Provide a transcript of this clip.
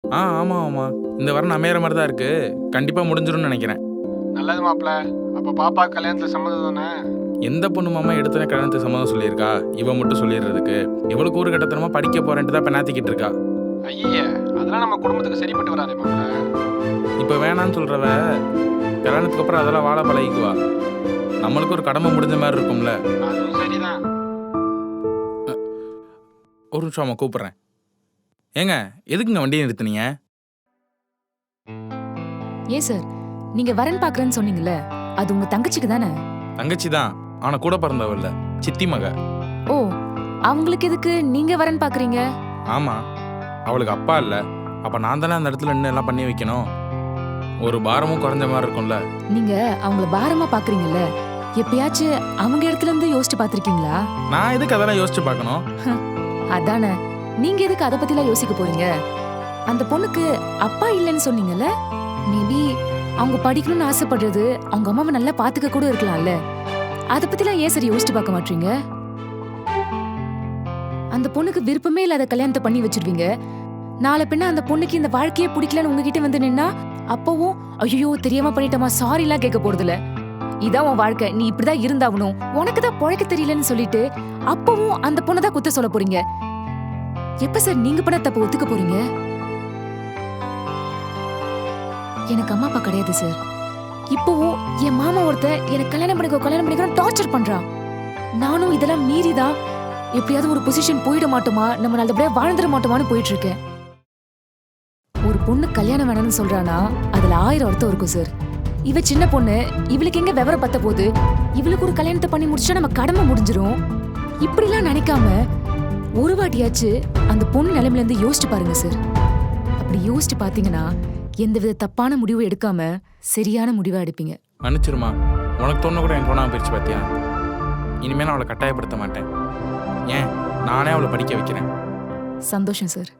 ஆமாம் ஆமாம், இந்த வாரம் அமையிற மாதிரி தான் இருக்கு. கண்டிப்பாக முடிஞ்சிரும்னு நினைக்கிறேன். நல்லது மாப்பிள்ள. அப்போ பாப்பா கல்யாணத்தில் சம்மதம் தானே? எந்த பொண்ணு மாமா எடுத்தனே கல்யாணத்துக்கு சம்மதம் சொல்லியிருக்கா? இவன் மட்டும் சொல்லிடுறதுக்கு இவளுக்கு ஒரு கட்டத்தனமா படிக்க போறேன்ட்டு தான் பெண்ணாத்திக்கிட்டு இருக்கா. ஐயே, அதெல்லாம் நம்ம குடும்பத்துக்கு சரிப்பட்டு வராதே மாப்பிள்ள. இப்போ வேணான்னு சொல்றவ கல்யாணத்துக்கு அப்புறம் அதெல்லாம் வாழ பழகிக்குவா. நம்மளுக்கு ஒரு கடமை முடிஞ்ச மாதிரி இருக்கும்ல. அதுவும் சரிதான். ஒரு நிமிஷம் அம்மா கூப்பிட்றேன். ஏங்க, எதுக்குங்க வண்டியை நிறுத்துனீங்க? ஏன் சார், நீங்க வரன் பாக்குறேன்னு சொன்னீங்கல்ல, அது உங்க தங்கச்சிக்கு தானே? தங்கச்சி தான், ஆனா கூட பிறந்தவ இல்ல, சித்தி மக. ஓ, அவங்களுக்கு எதுக்கு நீங்க வரன் பாக்குறீங்க? ஆமா, அவளுக்கு அப்பா இல்ல. அப்ப நான் தானே அந்த இடத்துல நின்று எல்லாம் பண்ணி வைக்கணும். ஒரு பாரமும் குறைஞ்ச மாதிரி இருக்கும்ல. நீங்க அவங்கள பாரமா பாக்குறீங்கல்ல, எப்பயாச்சும் அவங்க இடத்துல இருந்து யோசிச்சு பாத்திருக்கீங்களா? நான் எதுக்கு அதெல்லாம் யோசிச்சு பார்க்கணும்? அதானே, நீங்க எதுக்கு அதை பத்திலாம் யோசிக்க போறீங்க? அந்த பொண்ணுக்கு அப்பா இல்லைன்னு சொன்னீங்கல்ல, மேபி அவங்க படிக்கணும்னு ஆசைப்படுறது அவங்க அம்மாவை நல்லா பாத்துக்க கூட இருக்கலாம்ல. அதை பத்திலாம் ஏன் சரி யோசிச்சு பார்க்க மாட்டீங்க? அந்த பொண்ணுக்கு விருப்பமே இல்லாத கல்யாணத்தை பண்ணி வச்சிருவீங்க. நாளை பின்ன அந்த பொண்ணுக்கு இந்த வாழ்க்கையே பிடிக்கலன்னு உங்ககிட்ட வந்து நின்னா அப்பவும் ஐயோ தெரியாம பண்ணிட்டோமா சாரி எல்லாம் கேட்க போறதில்ல. இதான் உன் வாழ்க்கை, நீ இப்படிதான் இருந்தாவணும், உனக்கு தான் பொழைக்க தெரியலன்னு சொல்லிட்டு அப்பவும் அந்த பொண்ணை தான் குத்த சொல்ல போறீங்க. எப்ப சார் நீங்க பண்ண தப்ப ஒத்துக்க போறீங்க? எனக்கு அம்மா அப்பா கிடையாது சார். இப்பவும் என் மாமா ஒருத்த எனக்கு கல்யாணம் பண்ணிக்க டார்ச்சர் பண்றான். நானும் இதெல்லாம் மீறிதான் எப்படியாவது ஒரு பொசிஷன் போயிட மாட்டோமா, நம்ம நல்லபடியா வாழ்ந்துட மாட்டோமான்னு போயிட்டு இருக்கேன். ஒரு பொண்ணு கல்யாணம் வேணும்னு சொல்றானா அதுல 1000 அர்த்தம் இருக்கும் சார். இவ சின்ன பொண்ணு, இவளுக்கு எங்க விவரம் பத்த போகுது? இவளுக்கு ஒரு கல்யாணத்தை பண்ணி முடிச்சா நம்ம கடமை முடிஞ்சிரும். இப்படிலாம் நினைக்காம ஒரு வாட்டியாச்சு அந்த பொண்ணு நிலைமையில இருந்து யோசிச்சு பாருங்க சார். அப்படி யோசிச்சு பாத்தீங்கன்னா எந்தவித தப்பான முடிவும் எடுக்காம சரியான முடிவா எடுப்பீங்க. மன்னிச்சிருமா, உனக்கு தோணு கூட எனக்கு தோணாம போயிடுச்சு பாத்தியா. இனிமேல் அவளை கட்டாயப்படுத்த மாட்டேன். ஏன், நானே அவளை படிக்க வைக்கிறேன். சந்தோஷம் சார்.